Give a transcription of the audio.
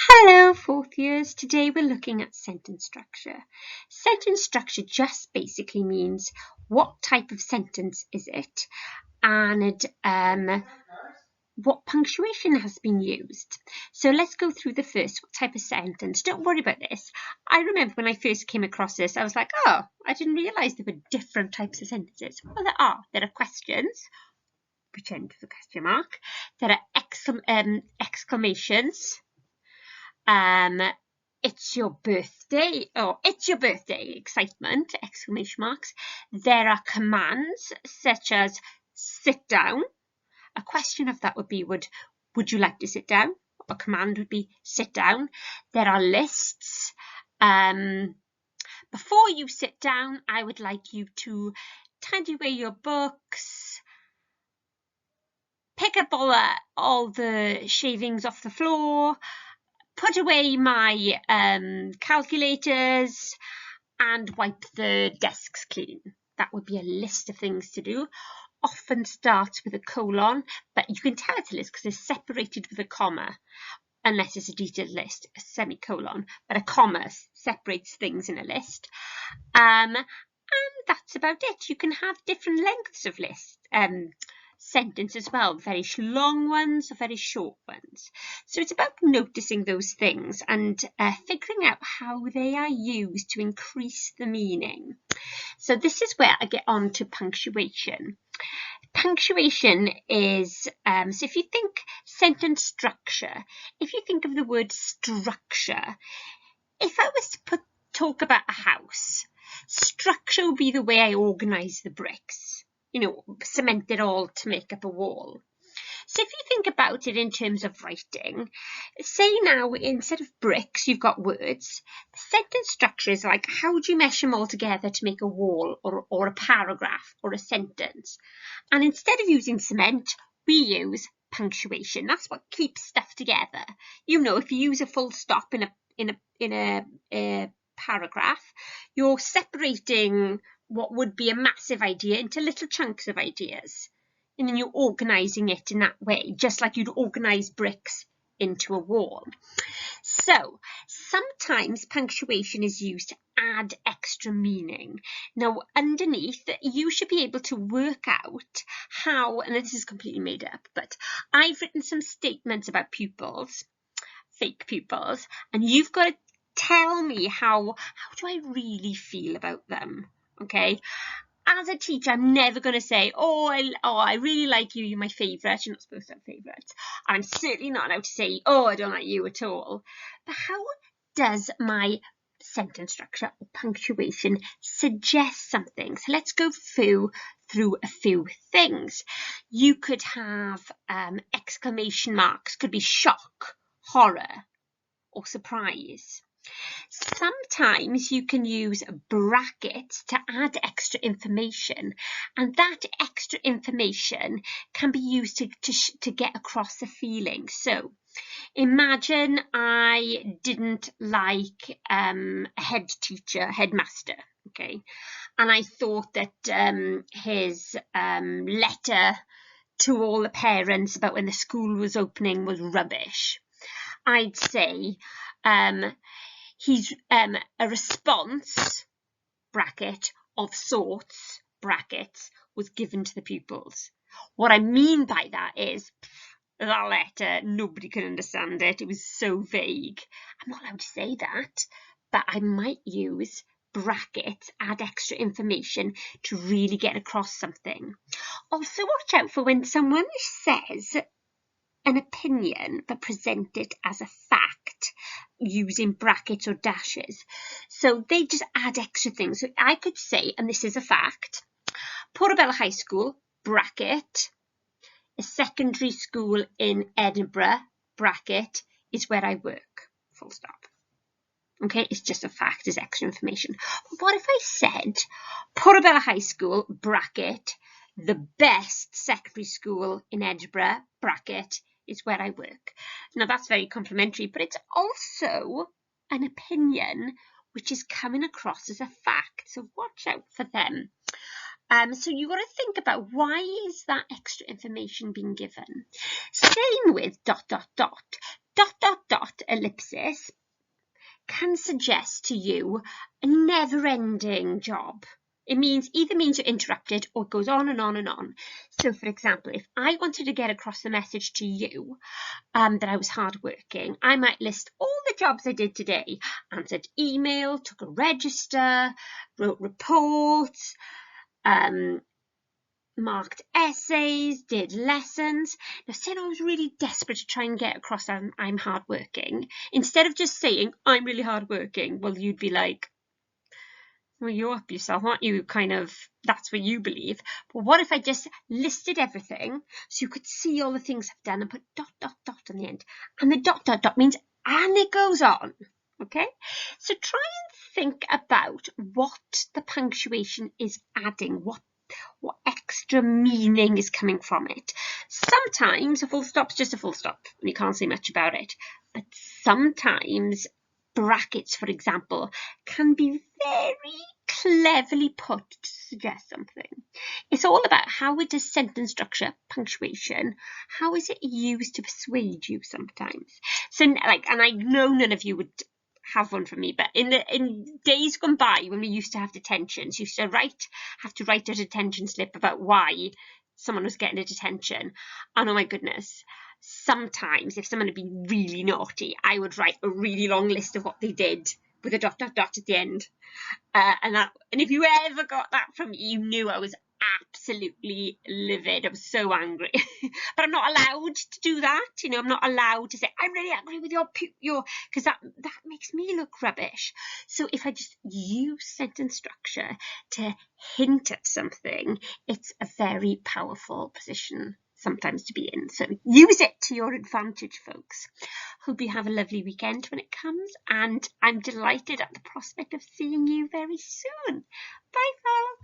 Hello, fourth years. Today we're looking at sentence structure. Sentence structure just basically means what type of sentence is it and what punctuation has been used. So let's go through the first type of sentence. Don't worry about this. I remember when I first came across this, I was like, oh, I didn't realise there were different types of sentences. Well, there are. There are questions, which end with a question mark. There are exclamations. It's your birthday, or it's your birthday, excitement, exclamation marks. There are commands such as sit down. A question of that would be, would you like to sit down? A command would be sit down. There are lists. Before you sit down, I would like you to tidy away your books, pick up all the shavings off the floor, put away my calculators and wipe the desks clean. That would be a list of things to do. Often starts with a colon, but you can tell it's a list because it's separated with a comma, unless it's a detailed list, a semicolon. But a comma separates things in a list. And that's about it. You can have different lengths of lists. Sentence as well, very long ones or very short ones. So it's about noticing those things and figuring out how they are used to increase the meaning. So this is where I get on to punctuation. Punctuation is, so if you think sentence structure, if you think of the word structure, if I was to talk about a house, structure would be the way I organise the bricks. Cement it all to make up a wall. So if you think about it in terms of writing, say now instead of bricks, you've got words. The sentence structure is like, how do you mesh them all together to make a wall or a paragraph or a sentence? And instead of using cement, we use punctuation. That's what keeps stuff together. If you use a full stop in a paragraph, you're separating what would be a massive idea into little chunks of ideas. And then you're organising it in that way, just like you'd organise bricks into a wall. So sometimes punctuation is used to add extra meaning. Now, underneath, you should be able to work out how, and this is completely made up, but I've written some statements about pupils, fake pupils, and you've got to tell me how do I really feel about them. Okay, as a teacher, I'm never going to say, I really like you, you're my favourite. You're not supposed to have favourites. I'm certainly not allowed to say, I don't like you at all. But how does my sentence structure or punctuation suggest something? So let's go through a few things. You could have exclamation marks, could be shock, horror, or surprise. Sometimes you can use brackets to add extra information, and that extra information can be used to get across a feeling. So imagine I didn't like a headmaster, okay, and I thought that his letter to all the parents about when the school was opening was rubbish. I'd say he's a response, bracket, of sorts, brackets, was given to the pupils. What I mean by that is that letter, nobody could understand it. It was so vague. I'm not allowed to say that, but I might use brackets, add extra information to really get across something. Also, watch out for when someone says an opinion but present it as a fact using brackets or dashes. So they just add extra things. So I could say, and this is a fact, Portobello High School, bracket, a secondary school in Edinburgh, bracket, is where I work, full stop. Okay, it's just a fact, it's extra information. But what if I said Portobello High School, bracket, the best secondary school in Edinburgh, bracket, is where I work. Now that's very complimentary, but it's also an opinion which is coming across as a fact. So watch out for them. So you've got to think about, why is that extra information being given? Same with ... ellipsis can suggest to you a never-ending job. It either means you're interrupted or it goes on and on and on. So, for example, if I wanted to get across the message to you that I was hardworking, I might list all the jobs I did today. Answered email, took a register, wrote reports, marked essays, did lessons. Now, saying I was really desperate to try and get across I'm hardworking, instead of just saying I'm really hardworking, well, you'd be like, well, you're up yourself, aren't you? Kind of, that's what you believe. But what if I just listed everything so you could see all the things I've done and put ... on the end? And the ... means, and it goes on. Okay? So try and think about what the punctuation is adding, what extra meaning is coming from it. Sometimes a full stop's just a full stop and you can't say much about it. But sometimes brackets, for example, can be very cleverly put to suggest something. It's all about how it is sentence structure, punctuation, how is it used to persuade you sometimes. So, like, and I know none of you would have one for me, but in days gone by when we used to have detentions, used to have to write a detention slip about why someone was getting a detention. And oh my goodness, sometimes if someone had been really naughty, I would write a really long list of what they did with a ... at the end. And if you ever got that from me, you knew I was absolutely livid. I was so angry. But I'm not allowed to do that. You know, I'm not allowed to say, I'm really angry with your, because that makes me look rubbish. So if I just use sentence structure to hint at something, it's a very powerful position sometimes to be in. So use it to your advantage, folks. Hope you have a lovely weekend when it comes, and I'm delighted at the prospect of seeing you very soon. Bye, folks.